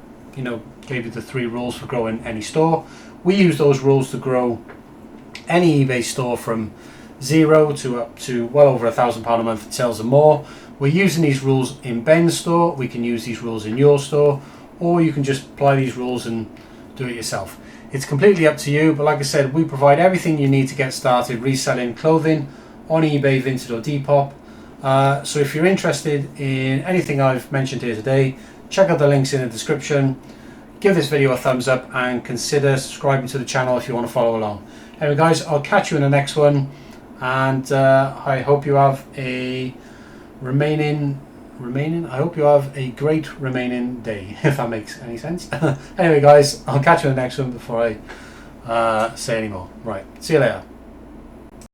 gave you the 3 rules for growing any store. We use those rules to grow any eBay store from 0 to up to well over £1,000 a month in sales and more. We're using these rules in Ben's store. We can use these rules in your store, or you can just apply these rules and do it yourself. It's completely up to you, but like I said, we provide everything you need to get started reselling clothing on eBay, Vinted or Depop. So if you're interested in anything I've mentioned here today, check out the links in the description. Give this video a thumbs up and consider subscribing to the channel if you want to follow along. Anyway, guys, I'll catch you in the next one, and I hope you have a I hope you have a great remaining day, if that makes any sense. Anyway, guys, I'll catch you in the next one before I say any more. Right, see you later.